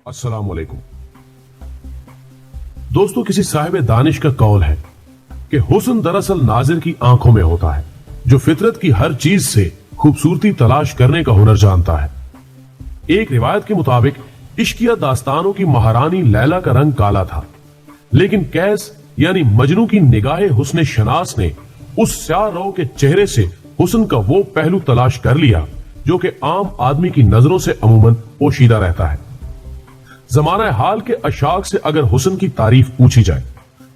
अस्सलाम वालेकुम। दोस्तों, किसी साहिब दानिश का कौल है कि हुस्न दरअसल नाज़िर की आंखों में होता है, जो फितरत की हर चीज से खूबसूरती तलाश करने का हुनर जानता है। एक रिवायत के मुताबिक इश्किया दास्तानों की महारानी लैला का रंग काला था, लेकिन कैस यानी मजनू की निगाहे हुस्न शनास ने उस स्याह रो के चेहरे से हुस्न का वो पहलू तलाश कर लिया जो कि आम आदमी की नजरों से अमूमन पोशीदा रहता है। जमाना हाल के अशाक से अगर हुस्न की तारीफ पूछी जाए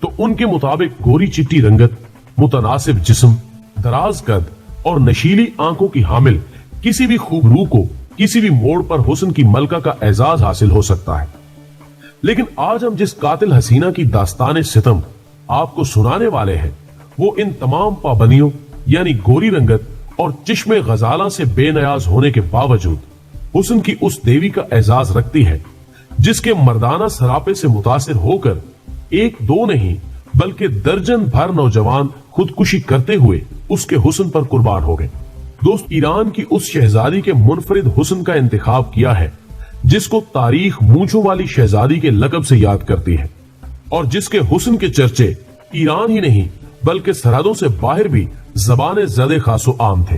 तो उनके मुताबिक गोरी चिट्टी रंगत, मुतनासिब जिस्म, दराज कद और नशीली आंखों की हामिल किसी भी खूब रूह को किसी भी मोड़ पर हुस्न की मलका का एजाज हासिल हो सकता है। लेकिन आज हम जिस कातिल हसीना की दास्तान सितम आपको सुनाने वाले हैं, वो इन तमाम पाबंदियों यानी गोरी रंगत और चिश्मे गजाला से बेनयाज होने के बावजूद हुस्न की उस देवी का एजाज रखती है जिसके मर्दाना सरापे से मुतासिर होकर एक दो नहीं बल्कि दर्जन भर नौजवान खुदकुशी करते हुए उसके हुस्न पर कुर्बान हो गए। दोस्त, ईरान की उस शहजादी के मुनफरिद हुस्न का इंतखाब किया है जिसको तारीख मूंछों वाली शहजादी के लकब से याद करती है और जिसके हुस्न के चर्चे ईरान ही नहीं बल्कि सरहदों से बाहर भी ज़बाने ज़दे खासो आम थे,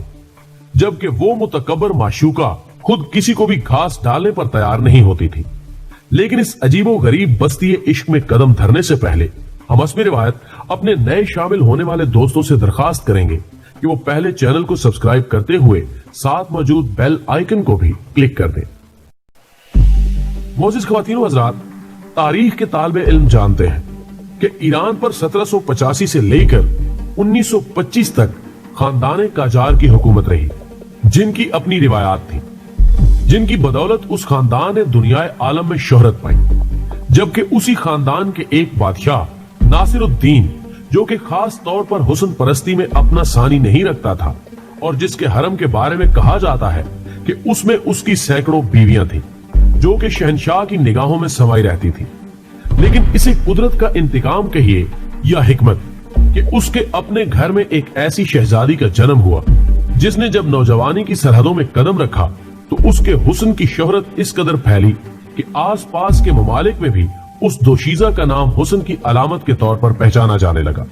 जबकि वो मुतकब्बर माशूका खुद किसी को भी घास डालने पर तैयार नहीं होती थी। लेकिन इस अजीबो गरीब बस्ती इश्क में कदम धरने से पहले हम असमी रिवायत अपने नए शामिल होने वाले दोस्तों से दरखास्त करेंगे कि वो पहले चैनल को सब्सक्राइब करते हुए साथ मौजूद बेल आइकन को भी क्लिक कर दें। मोअज़्ज़िज़ ख़वातीन व हज़रात, तारीख के तालिबे इल्म जानते हैं कि ईरान पर 1785 से लेकर 1925 तक खानदान काजार की हुकूमत रही, जिनकी अपनी रिवायात थी, जिनकी बदौलत उस खानदान ने दुनियाए आलम में शोहरत पाई। जबकि उसी खानदान के एक बादशाह नासिरुद्दीन, जो कि खास तौर पर हुस्न परस्ती में अपना सानी नहीं रखता था और जिसके हरम के बारे में कहा जाता है कि उसमें उसकी सैकड़ों बीवियां थी जो कि शहनशाह की निगाहों में समाई रहती थी। लेकिन इसे कुदरत का इंतकाम कहिए या हिकमत कि उसके अपने घर में एक ऐसी शहजादी का जन्म हुआ जिसने जब नौजवानी की सरहदों में कदम रखा तो उसके हुस्न की शोहरत इस कदर फैली कि आसपास के ममालिक में भी उस दोशीजा का नाम हुस्न की अलामत के तौर पर पहचाना जाने लगा।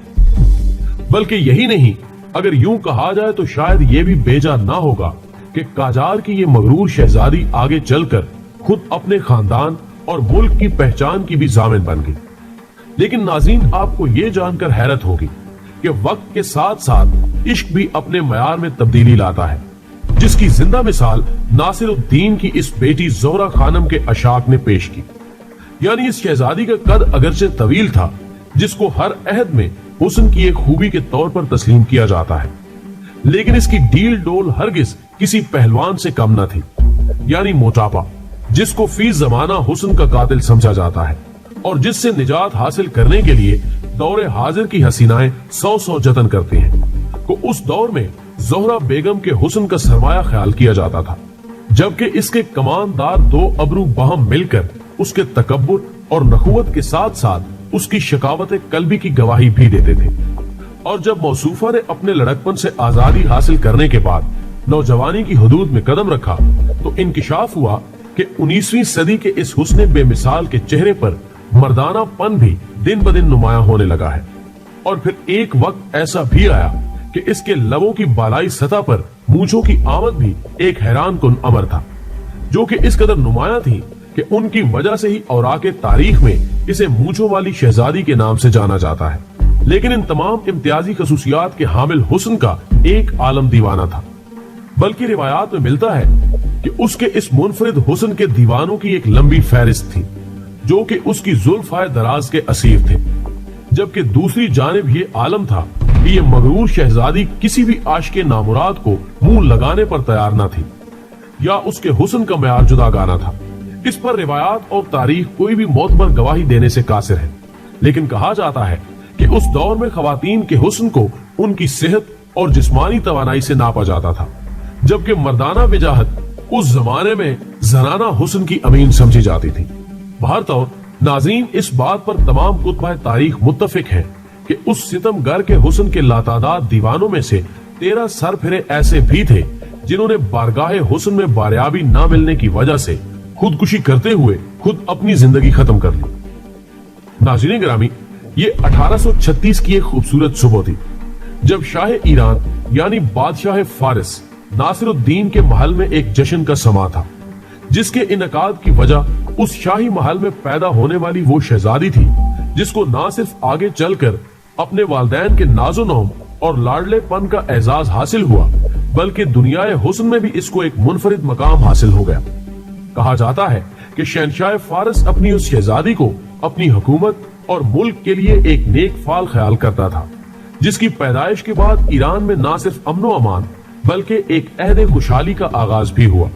बल्कि यही नहीं, अगर यूं कहा जाए तो शायद ये भी बेजा ना होगा कि काजार की ये मगरूर शहजादी आगे चलकर खुद अपने खानदान और मुल्क की पहचान की भी जामिन बन गई। लेकिन नाज़रीन, आपको ये जानकर हैरत होगी कि वक्त के साथ साथ इश्क भी अपने मयार में तब्दीली लाता है, जिसकी जिंदा मिसाल नासिरुद्दीन की इस बेटी ज़ोहरा खानम के अशाक ने पेश की। यानी इस शहजादी का कद अगरचे तवील था, जिसको हर अहद में हुस्न की एक खूबी के तौर पर तस्लीम किया जाता है, लेकिन इसकी डील डोल हरगिज किसी पहलवान से कम न थी, यानी मोटापा, जिसको फी जमाना हुस्न का कातिल समझा जाता है और जिससे निजात हासिल करने के लिए दौरे हाजिर की हसीनाएं 100 जतन करती हैं। तो उस दौर में ज़ोहरा बेगम के हुस्न का सरमाया ख्याल किया जाता था, जबकि इसके कमानदार दो अबरू बाहम मिलकर उसके तकब्बुर और नखुवत के साथ साथ उसकी शकावत कल्बी की गवाही भी देते थे। और जब मौसूफा ने अपने लड़कपन से आजादी हासिल करने के बाद नौजवानी की हदूद में कदम रखा तो इंकिशाफ हुआ कि 19वीं सदी के इस हुस्न बेमिसाल के चेहरे पर मर्दानापन भी दिन ब दिन नुमाया होने लगा है। और फिर एक वक्त ऐसा भी आया कि इसके लबों की बालाई सतह पर मूंछों की आमद भी एक हैरान कुन अमर था, जो कि इस कदर नुमाया थी कि उनकी वजह से ही औराके तारीख में इसे मूंछों वाली शहजादी के नाम से जाना जाता है। लेकिन इन तमाम इम्तियाजी खसूसियात के हामिल हुस्न का एक आलम दीवाना था। बल्कि रिवायात में मिलता है कि उसके इस मुनफरिद हुस्न के दीवानों की एक लंबी फहरिस्त थी, जो कि उसकी जुल्फ़ाए दराज के असीर थे। जबकि दूसरी जानिब ये आलम था कि ये मगरूर शहजादी किसी भी आशिक़े नामुराद को मुंह लगाने पर तैयार न थी या उसके हुस्न का मयार जुदागाना था। इस पर रिवायात और तारीख कोई भी मोतबर गवाही देने से कासिर है। लेकिन कहा जाता है कि उस दौर में खवातीन के हुस्न को उनकी सेहत और जिस्मानी तवानाई से नापा जाता था, जबकि मर्दाना विजाहत उस जमाने में जनाना हुस्न की अमीन समझी जाती थी। बहरतौर नाज़रीन, इस बात पर तमाम कुतुब तारीख मुत्तफिक हैं कि उस सितमगर के हुस्न के लातादाद दीवानों में से 13 सरफिरे ऐसे भी थे जिन्होंने बारगाहे हुस्न में बारियाबी न मिलने की वजह से خودکشی کرتے ہوئے خود اپنی زندگی ختم کر لی۔ ناظرین گرامی، یہ 1836 کی ایک خوبصورت صبح تھی جب شاہ ایران یعنی بادشاہ فارس ناصر الدین کے محل میں ایک جشن کا سما تھا، جس کے انعقاد کی وجہ اس شاہی محل میں پیدا ہونے والی وہ شہزادی تھی جس کو نہ صرف آگے چل کر اپنے والدین کے ناز و نوم اور لاڈلے پن کا اعزاز حاصل ہوا، بلکہ دنیائے حسن میں بھی اس کو ایک منفرد مقام حاصل ہو گیا۔ کہا جاتا ہے کہ شہنشاہ فارس اپنی اس شہزادی کو اپنی حکومت اور ملک کے لیے ایک نیک فال خیال کرتا تھا، جس کی پیدائش کے بعد ایران میں نہ صرف امن و امان بلکہ ایک عہد خوشحالی کا آغاز بھی ہوا،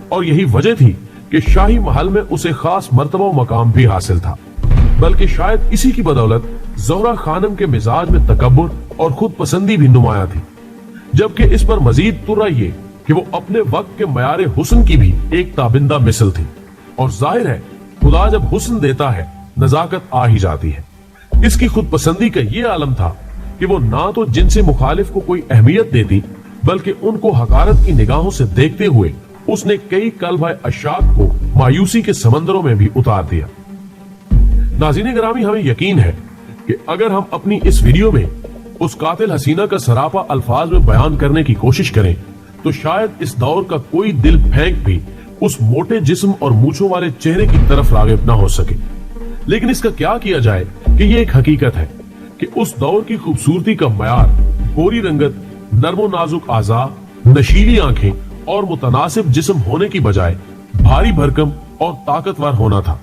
اور یہی وجہ تھی کہ شاہی محل میں اسے خاص مرتبہ و مقام بھی حاصل تھا۔ بلکہ شاید اسی کی بدولت زہرہ خانم کے مزاج میں تکبر اور خود پسندی بھی نمایاں تھی، جبکہ اس پر مزید ترا یہ کہ وہ اپنے وقت کے معیار حسن کی بھی ایک تابندہ مثل تھی، اور ظاہر ہے خدا جب حسن دیتا ہے نزاکت آ ہی جاتی ہے۔ اس کی خود پسندی کا یہ عالم تھا کہ وہ نہ تو جن سے مخالف کو کوئی اہمیت دیتی بلکہ ان کو حقارت کی نگاہوں سے دیکھتے ہوئے اس نے کئی قلبہ اشاق کو مایوسی کے سمندروں میں بھی اتار دیا۔ ناظرین گرامی، ہمیں یقین ہے کہ اگر ہم اپنی اس ویڈیو میں اس قاتل حسینہ کا سراپا الفاظ میں بیان کرنے کی کوشش کریں تو شاید اس دور کا کوئی دل پھینک بھی اس موٹے جسم اور مونچھوں والے چہرے کی طرف راغب نہ ہو سکے۔ لیکن اس کا کیا کیا جائے کہ یہ ایک حقیقت ہے کہ اس دور کی خوبصورتی کا معیار گوری رنگت، نرم و نازک اعضاء، نشیلی آنکھیں اور متناسب جسم ہونے کی بجائے بھاری بھرکم اور طاقتور ہونا تھا،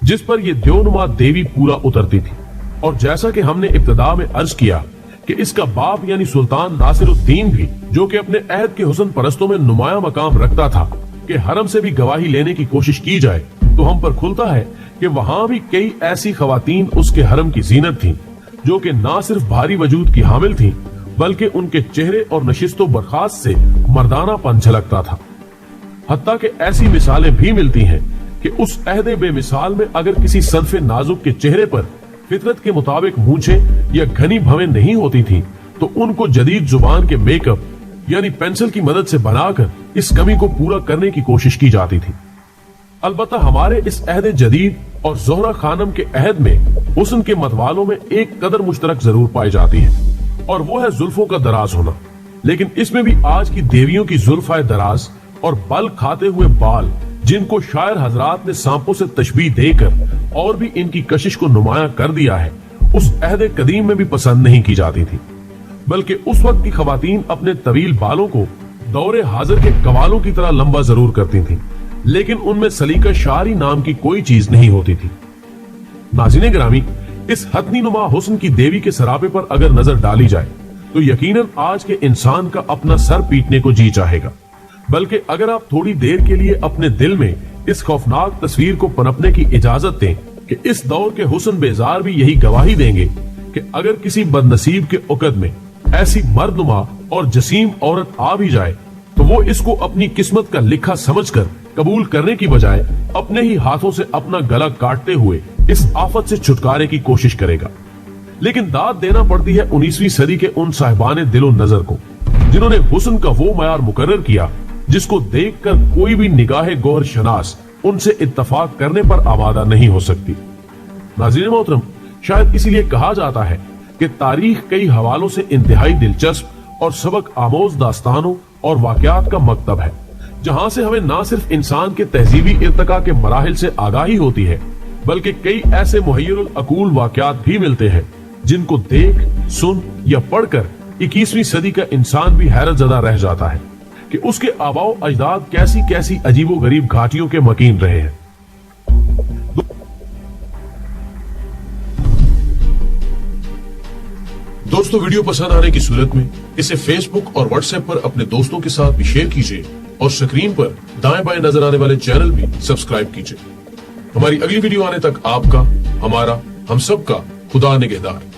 جس پر یہ دیونما دیوی پورا اترتی تھی۔ اور جیسا کہ ہم نے ابتدا میں عرض کیا کہ اس کا باپ یعنی سلطان ناصر الدین بھی، جو کہ اپنے عہد کے حسن پرستوں میں نمایاں مقام رکھتا تھا، کہ حرم سے بھی گواہی لینے کی کوشش کی جائے تو ہم پر کھلتا ہے کہ وہاں بھی کئی ایسی خواتین اس کے حرم کی زینت تھیں جو کہ نہ صرف بھاری وجود کی حامل تھیں بلکہ ان کے چہرے اور نشست و برخاست سے مردانہ پن جھلکتا تھا۔ حتیٰ کہ ایسی مثالیں بھی ملتی ہیں کہ اس عہد بے مثال میں اگر کسی صنف نازک کے چہرے پر فطرت کے مطابق مونچھیں یا گھنی بھویں نہیں ہوتی تھی تو ان کو جدید زبان کے میک اپ یعنی پینسل کی مدد سے بنا کر اس کمی کو پورا کرنے کی کوشش کی جاتی تھی۔ البتہ ہمارے اس عہد جدید اور زہرہ خانم کے عہد میں حسن کے متوالوں میں ایک قدر مشترک ضرور پائی جاتی ہے، اور وہ ہے زلفوں کا دراز ہونا۔ لیکن اس میں بھی آج کی دیویوں کی زلفائے دراز اور بل کھاتے ہوئے بال، جن کو شاعر حضرات نے سانپوں سے تشبیہ دے کر اور بھی ان کی کشش کو نمایاں کر دیا ہے، اس عہد قدیم میں بھی پسند نہیں کی جاتی تھی، بلکہ اس وقت کی خواتین اپنے طویل بالوں کو دور حاضر کے قوالوں کی طرح لمبا ضرور کرتی تھیں، لیکن ان میں سلیقہ شاعری نام کی کوئی چیز نہیں ہوتی تھی۔ ناظرین گرامی، اس حتنی نما حسن کی دیوی کے سراپے پر اگر نظر ڈالی جائے تو یقیناً آج کے انسان کا اپنا سر پیٹنے کو جی چاہے گا، بلکہ اگر آپ تھوڑی دیر کے لیے اپنے دل میں اس خوفناک تصویر کو پنپنے کی اجازت دیں کہ اس دور کے حسن بیزار بھی یہی گواہی دیں گے کہ اگر کسی بد نصیب کے عقد میں ایسی مردنما اور جسیم عورت آ بھی جائے تو وہ اس کو اپنی قسمت کا لکھا سمجھ کر قبول کرنے کی بجائے اپنے ہی ہاتھوں سے اپنا گلا کاٹتے ہوئے اس آفت سے چھٹکارے کی کوشش کرے گا۔ لیکن داد دینا پڑتی ہے 19ویں صدی کے ان صاحبان دل و نظر کو جنہوں نے حسن کا وہ معیار مقرر کیا جس کو دیکھ کر کوئی بھی نگاہ گوہر شناس ان سے اتفاق کرنے پر آمادہ نہیں ہو سکتی۔ ناظرین محترم، شاید اسی لیے کہا جاتا ہے کہ تاریخ کئی حوالوں سے انتہائی دلچسپ اور سبق آموز داستانوں اور واقعات کا مکتب ہے، جہاں سے ہمیں نہ صرف انسان کے تہذیبی ارتقاء کے مراحل سے آگاہی ہوتی ہے بلکہ کئی ایسے محیر العقول واقعات بھی ملتے ہیں جن کو دیکھ، سن یا پڑھ کر 21ویں صدی کا انسان بھی حیرت زدہ رہ جاتا ہے کہ اس کے آباء و اجداد کیسی کیسی عجیب و غریب گھاٹیوں کے مکین رہے ہیں۔ دوستو، ویڈیو پسند آنے کی صورت میں اسے فیس بک اور واٹس ایپ پر اپنے دوستوں کے ساتھ بھی شیئر کیجئے اور سکرین پر دائیں بائیں نظر آنے والے چینل بھی سبسکرائب کیجئے۔ ہماری اگلی ویڈیو آنے تک آپ کا، ہمارا، ہم سب کا خدا نگہدار۔